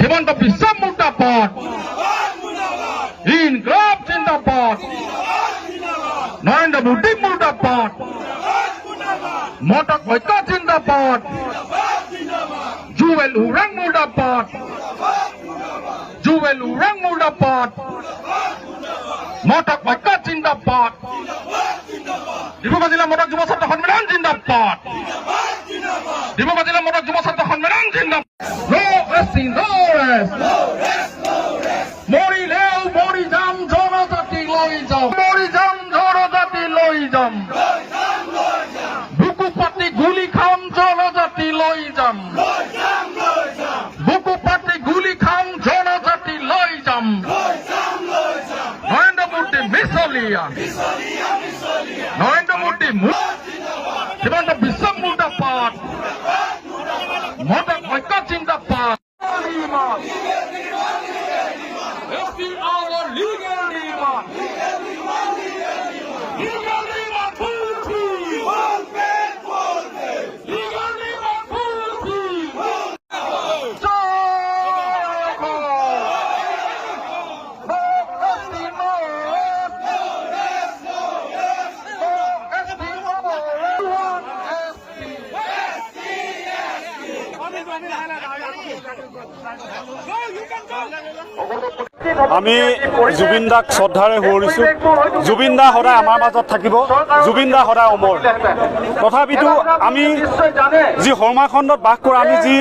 হিমন্ত বিশ্ব মুর্দাবাদ, ইনকলাব জিন্দাবাদ, নরেন্দ্র মোদী মুর্দাবাদ, মটক ঐক্য জিন্দাবাদ, জুয়েল উরাং মুর্দাবাদ, জুয়েল উরাং মুর্দাবাদ, মটক ঐক্য জিন্দাবাদ, ডিব্ৰুগড় জিলা মটক যুৱ ছাত্ৰ সন্মিলন জিন্দাবাদ, ডিব্ৰুগড় জিলা মটক যুৱ ছাত্ৰ সন্মিলন জিন্দাবাদ। মৰিলেও মৰি যাম, জনজাতি লৈ যাম, মৰি যাম, জনজাতি লৈ যাম, বুকু পাতি গুলি খাম, জনজাতি লৈ যাম, বুকু পাতি গুলি খাম, জনজাতি লৈ যাম। নৰেন্দ্ৰ মোদী মিছলীয়া, নৰেন্দ্ৰ মোদী হিমন্ত বিশ্ব মুৰ্দাবাদ, মটক ঐক্য জিন্দাবাদ। আমি জুবিন দাক শ্ৰদ্ধাৰে সুঁৱৰিছোঁ। জুবিন দা সদায় আমাৰ মাজত থাকিব, জুবিন দা সদায় অমৰ। তথাপিতো আমি যি সমাজখণ্ডত বাস কৰা, আমি যি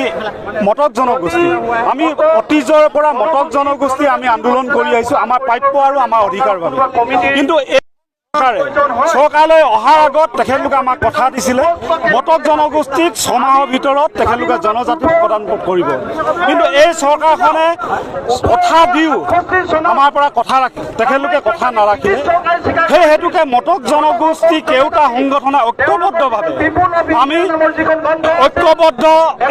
মটক জনগোষ্ঠী, আমি অতীজৰ পৰা মটক জনগোষ্ঠী আমি আন্দোলন কৰি আহিছোঁ আমাৰ প্ৰাপ্য আৰু আমাৰ অধিকাৰৰ বাবে। কিন্তু চৰকাৰলৈ অহাৰ আগত তেখেতলোকে আমাক কথা দিছিলে মটক জনগোষ্ঠীক 6 মাহৰ ভিতৰত তেখেতলোকে জনজাতি প্ৰদান কৰিব। কিন্তু এই চৰকাৰখনে কথা দিও আমাৰ পৰা কথা তেখেতলোকে কথা নাৰাখিলে। সেই হেতুকে মটক জনগোষ্ঠী কেওটা সংগঠনে ঐক্যবদ্ধভাৱে আমি ঐক্যবদ্ধ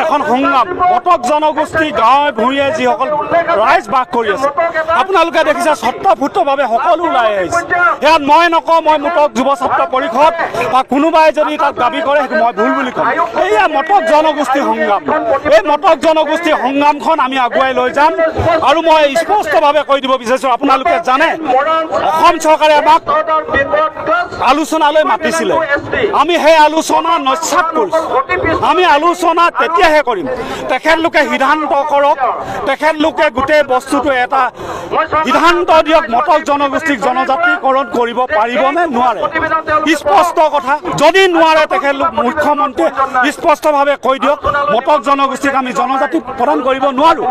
এখন সংগ্ৰাম, মটক জনগোষ্ঠী গাঁৱে ভূঞে যিসকল ৰাইজ বাস কৰি আছে, আপোনালোকে দেখিছে স্বতঃস্ফূৰ্তভাৱে সকলো ওলাই আহিছে। ইয়াত মই নকওঁ, মই মটক যুৱ ছাত্ৰ পৰিষদ বা কোনোবাই যদি তাক দাবী কৰে সেইটো মই ভুল বুলি ক'ম। এয়া মটক জনগোষ্ঠী সংগ্ৰাম, এই মটক জনগোষ্ঠী সংগ্ৰামখন আমি আগুৱাই লৈ যাম। আৰু মই স্পষ্টভাৱে কৈ দিব বিচাৰিছোঁ, আপোনালোকে জানে অসম চৰকাৰে আমাক আলোচনালৈ মাতিছিলে, আমি সেই আলোচনা নস্যাৎ কৰিছোঁ। আমি আলোচনা তেতিয়াহে কৰিম তেখেতলোকে সিদ্ধান্ত কৰক, তেখেতলোকে গোটেই বস্তুটো এটা সিদ্ধান্ত দিয়ক, মটক জনগোষ্ঠীক জনজাতিকৰণ কৰিব পাৰিব নে নোৱাৰে। স্পষ্ট কথা, যদি নোৱাৰে তেখেতলোক মুখ্যমন্ত্ৰীয়ে স্পষ্টভাৱে কৈ দিয়ক মটক জনগোষ্ঠীক আমি জনজাতি প্ৰদান কৰিব নোৱাৰোঁ।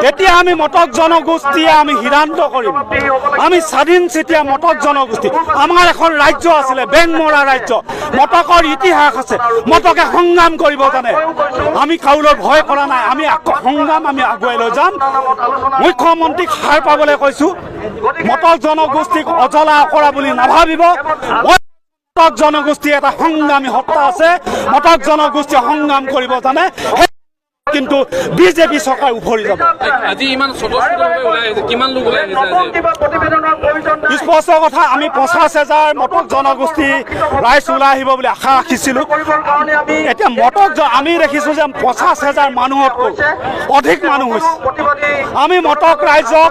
তেতিয়া আমি মটক জনগোষ্ঠীয়ে আমি সিদ্ধান্ত কৰিম, আমি স্বাধীন চিতিয়া মটক জনগোষ্ঠী, আমাৰ এখন ৰাজ্য আছিলে বেংমৰা ৰাজ্য, মটকৰ ইতিহাস আছে, মটকে সংগ্ৰাম কৰিব জানে। আমি কাউলৰ ভয় কৰা নাই, আমি সংগ্ৰাম আমি আগুৱাই লৈ যাম। মুখ্যমন্ত্ৰীক সাৰ পাবলৈ কৈছোঁ, মটক জনগোষ্ঠীক অজলা অকৰা বুলি নাভাবিব। মটক জনগোষ্ঠী এটা সংগ্ৰামী সত্তা আছে, মটক জনগোষ্ঠীয়ে সংগ্ৰাম কৰিব জানে। কিন্তু বিজেপি চৰকাৰ উফৰি যাব। আজি ইমান কিমান লোক ওলাই আহিছে? স্পষ্ট কথা, আমি 50,000 মটক জনগোষ্ঠী ৰাইজ ওলাই আহিব বুলি আশা ৰাখিছিলোঁ। এতিয়া মটক আমি দেখিছোঁ যে 50,000 মানুহতকৈ অধিক মানুহ হৈছে। আমি মটক ৰাইজক,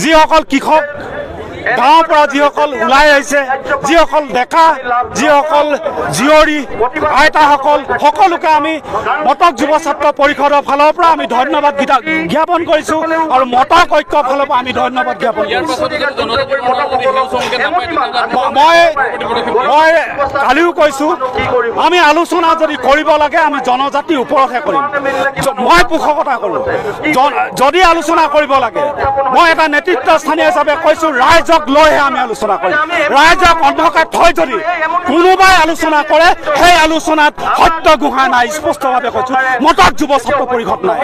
যিসকল কৃষক গাঁৱৰ পৰা যিসকল ওলাই আহিছে, যিসকল ডেকা, যিসকল জীয়ৰী আইতাসকল, সকলোকে আমি মটক যুৱ ছাত্ৰ পৰিষদৰ ফালৰ পৰা আমি ধন্যবাদ জ্ঞাপন কৰিছোঁ আৰু মটক ঐক্যৰ ফালৰ পৰা আমি ধন্যবাদ জ্ঞাপন কৰিছোঁ। মই কালিও কৈছোঁ, আমি আলোচনা যদি কৰিব লাগে আমি জনজাতিৰ ওপৰতহে কৰিম। মই পোষকতা কৰোঁ, যদি আলোচনা কৰিব লাগে মই এটা নেতৃত্বস্থানীয় হিচাপে কৈছোঁ, ৰাইজক লৈহে আমি আলোচনা কৰিম। ৰাইজক অন্ধকাৰ থৈ যদি কোনোবাই আলোচনা কৰে সেই আলোচনাত সত্য গুহা নাই, স্পষ্টভাৱে কৈছোঁ, মটক যুৱ ছাত্ৰ পৰিষদ নাই।